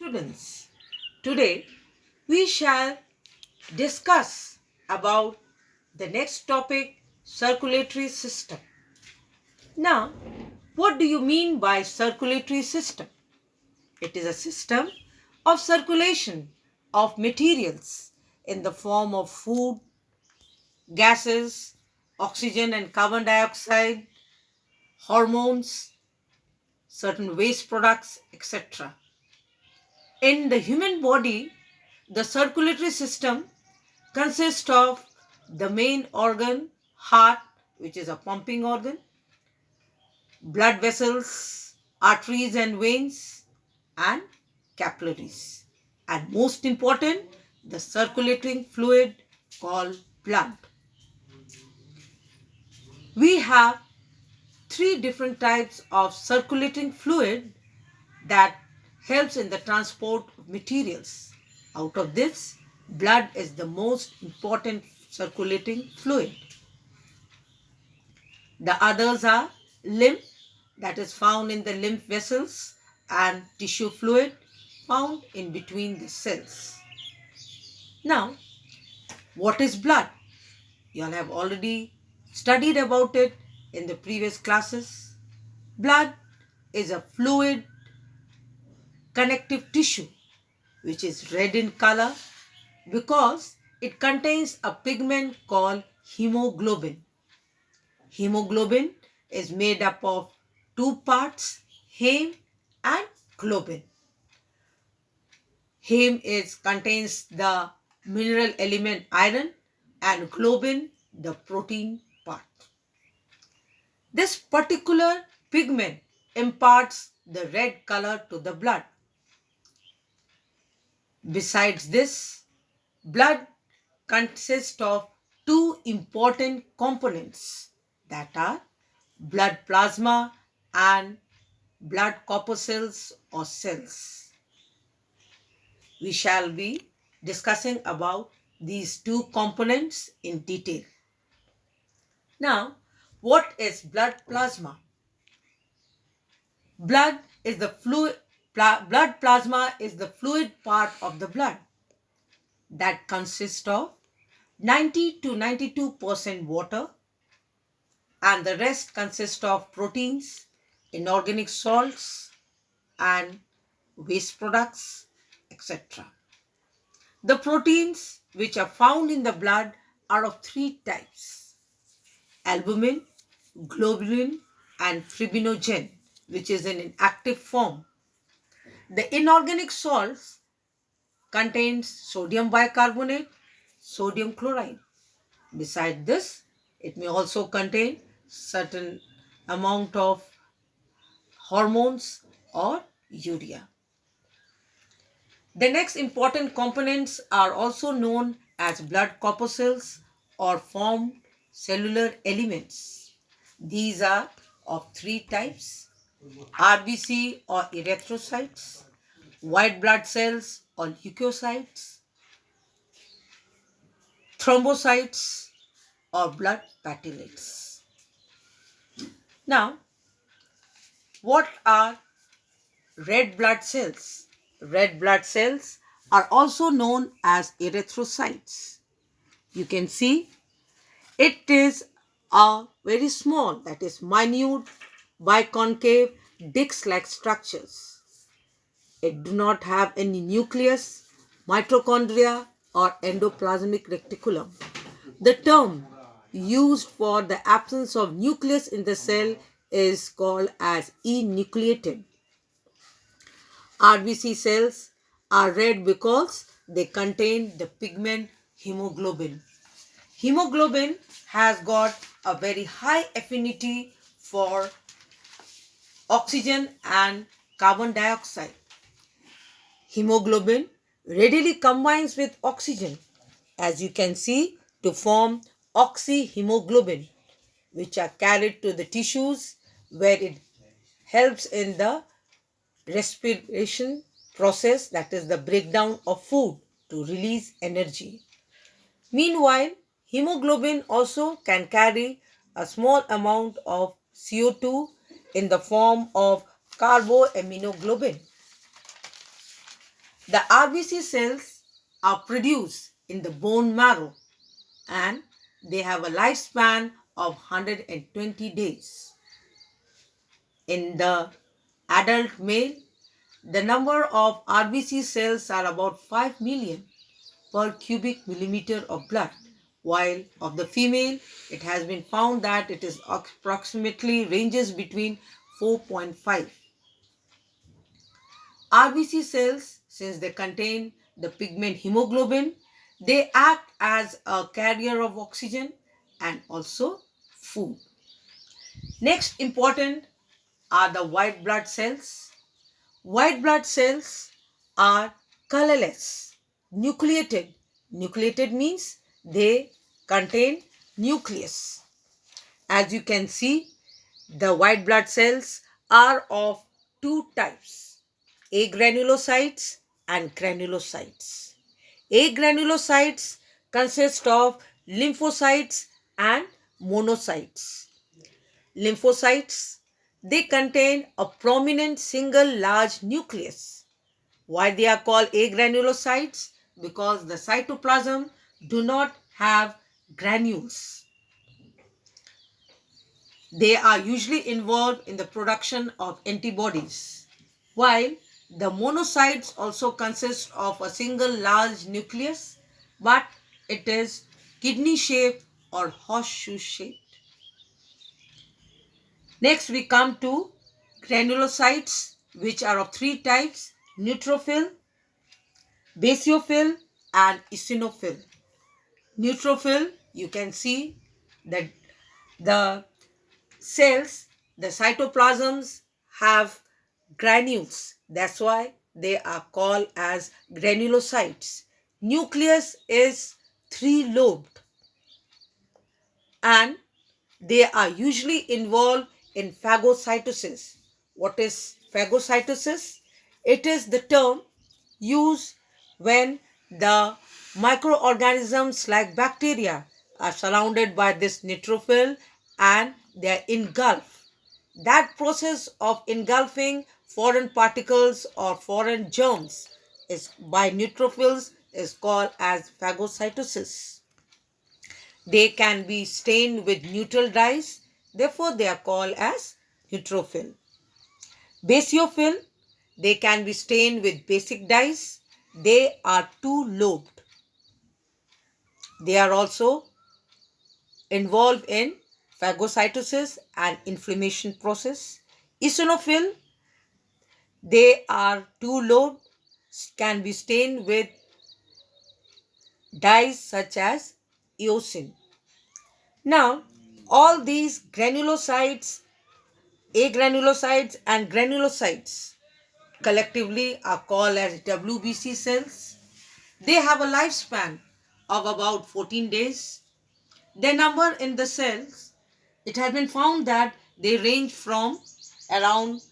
students. Today we shall discuss about the next topic, circulatory system. Now, what do you mean by circulatory system? It is a system of circulation of materials in the form of food, gases, oxygen and carbon dioxide, hormones, certain waste products, etc. In the human body, the circulatory system consists of the main organ, heart, which is a pumping organ, blood vessels, arteries and veins, and capillaries. And most important, the circulating fluid called blood. We have three different types of circulating fluid that helps in the transport of materials. Out of this, blood is the most important circulating fluid. The others are lymph, that is found in the lymph vessels, and tissue fluid found in between the cells. Now, what is blood? You all have already studied about it in the previous classes. Blood is a fluid connective tissue which is red in color because it contains a pigment called hemoglobin. Hemoglobin is made up of two parts, heme and globin. Heme contains the mineral element iron and globin the protein part. This particular pigment imparts the red color to the blood. Besides this, blood consists of two important components that are blood plasma and blood corpuscles or cells. We shall be discussing about these two components in detail. Now, what is blood plasma? Blood plasma is the fluid part of the blood that consists of 90 to 92% water, and the rest consists of proteins, inorganic salts, and waste products, etc. The proteins which are found in the blood are of three types: albumin, globulin, and fibrinogen, which is in an active form. The inorganic salts contains sodium bicarbonate, sodium chloride. Besides this, it may also contain certain amount of hormones or urea. The next important components are also known as blood corpuscles or formed cellular elements. These are of three types: RBC or erythrocytes, white blood cells or leukocytes, thrombocytes or blood platelets. Now, what are red blood cells? Red blood cells are also known as erythrocytes. You can see it is a very small, that is minute, biconcave, disc-like structures. It do not have any nucleus, mitochondria, or endoplasmic reticulum. The term used for the absence of nucleus in the cell is called as enucleated. RBC cells are red because they contain the pigment hemoglobin. Hemoglobin has got a very high affinity for oxygen and carbon dioxide. Hemoglobin readily combines with oxygen, as you can see, to form oxyhemoglobin, which are carried to the tissues where it helps in the respiration process, that is the breakdown of food to release energy. Meanwhile, hemoglobin also can carry a small amount of CO2 in the form of carboaminoglobin. The RBC cells are produced in the bone marrow and they have a lifespan of 120 days. In the adult male, the number of RBC cells are about 5 million per cubic millimeter of blood, while of the female, it has been found that it is approximately ranges between 4.5. RBC cells, since they contain the pigment hemoglobin, they act as a carrier of oxygen and also food. Next important are the white blood cells. White blood cells are colorless, nucleated. Nucleated means they contain nucleus. As you can see, the white blood cells are of two types, agranulocytes and granulocytes. Agranulocytes consist of lymphocytes and monocytes. Lymphocytes, they contain a prominent single large nucleus. Why they are called agranulocytes? Because the cytoplasm do not have granules. They are usually involved in the production of antibodies, while the monocytes also consist of a single large nucleus, but it is kidney shaped or horseshoe shaped. Next, we come to granulocytes, which are of three types: neutrophil, basophil, and eosinophil. Neutrophil, you can see that the cells, the cytoplasms have granules. That's why they are called as granulocytes. Nucleus is three-lobed and they are usually involved in phagocytosis. What is phagocytosis? It is the term used when the microorganisms like bacteria are surrounded by this neutrophil and they are engulfed. That process of engulfing foreign particles or foreign germs is by neutrophils is called as phagocytosis. They can be stained with neutral dyes, therefore they are called as neutrophil. Basophil, they can be stained with basic dyes. They are two-lobed. They are also involved in phagocytosis and inflammation process. Eosinophil, they are two-lobed, can be stained with dyes such as eosin. Now, all these granulocytes, agranulocytes and granulocytes collectively are called as WBC cells. They have a lifespan of about 14 days. Their number in the cells, it has been found that they range from around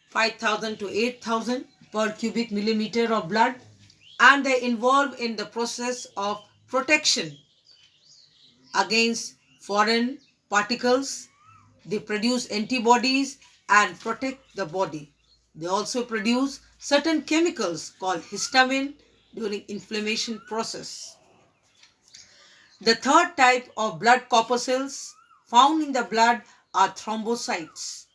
5,000 to 8,000 per cubic millimeter of blood, and they involve in the process of protection against foreign particles. They produce antibodies and protect the body. They also produce certain chemicals called histamine during inflammation process. The third type of blood corpuscles found in the blood are thrombocytes.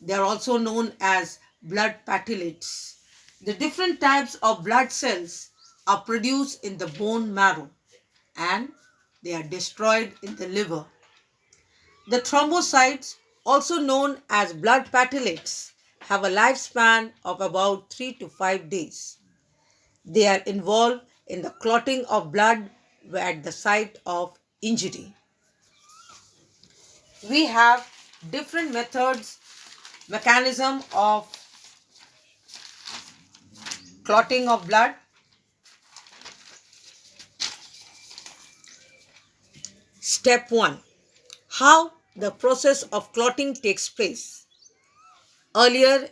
They are also known as blood platelets. The different types of blood cells are produced in the bone marrow and they are destroyed in the liver. The thrombocytes, also known as blood platelets, have a lifespan of about 3 to 5 days. They are involved in the clotting of blood at the site of injury. We have different mechanism of clotting of blood. Step 1. How the process of clotting takes place. Earlier,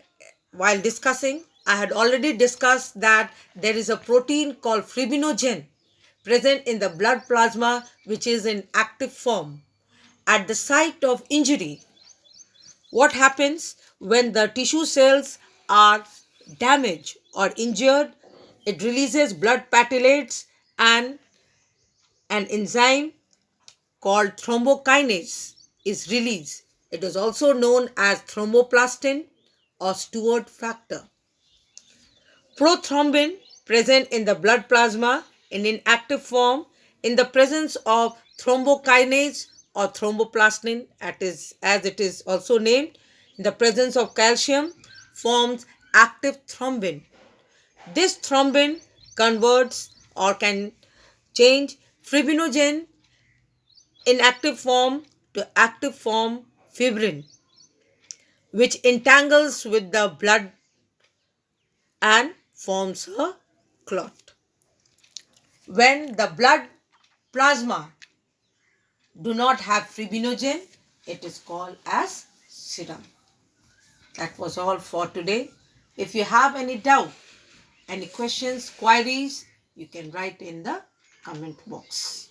while discussing, I had already discussed that there is a protein called fibrinogen present in the blood plasma which is in active form. At the site of injury, what happens when the tissue cells are damaged or injured? It releases blood platelets and an enzyme called thrombokinase is released. It is also known as thromboplastin or Stewart factor. Prothrombin present in the blood plasma in inactive form in the presence of thrombokinase or thromboplastin, as it is also named, in the presence of calcium forms active thrombin. This thrombin converts or can change fibrinogen inactive form to active form fibrin, which entangles with the blood and forms a clot. When the blood plasma do not have fibrinogen, it is called as serum. That was all for today. If you have any doubt, any questions, queries, you can write in the comment box.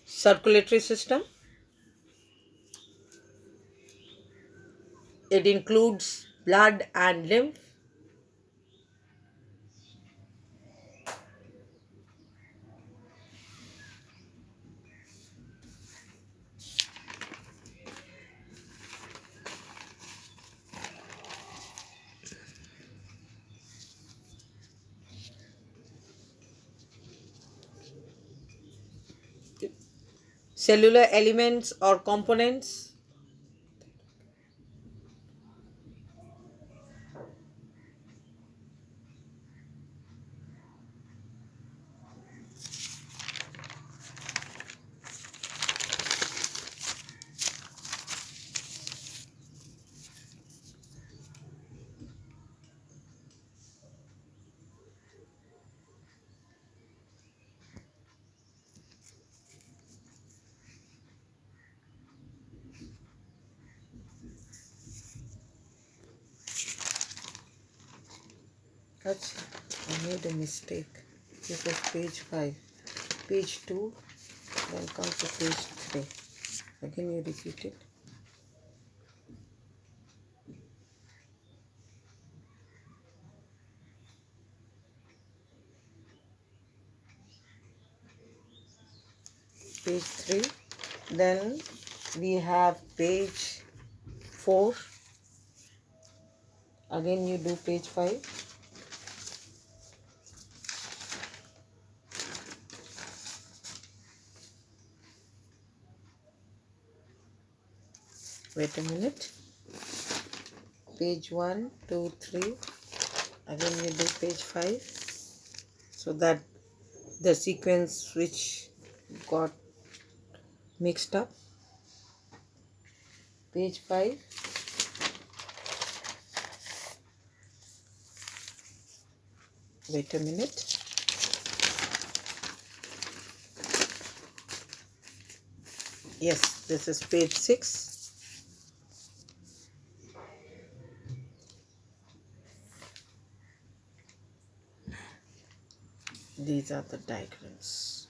Circulatory system. It includes blood and lymph. Cellular elements or components. I made a mistake. This was page 5. Page 2, then come to page 3. Again you repeat it. Page 3. Then we have page 4. Again you do page 5. Wait a minute. Page 1, 2, 3. Again you do page 5. So that the sequence which got mixed up. Page 5. Wait a minute. Yes, this is page 6. These are the diagrams.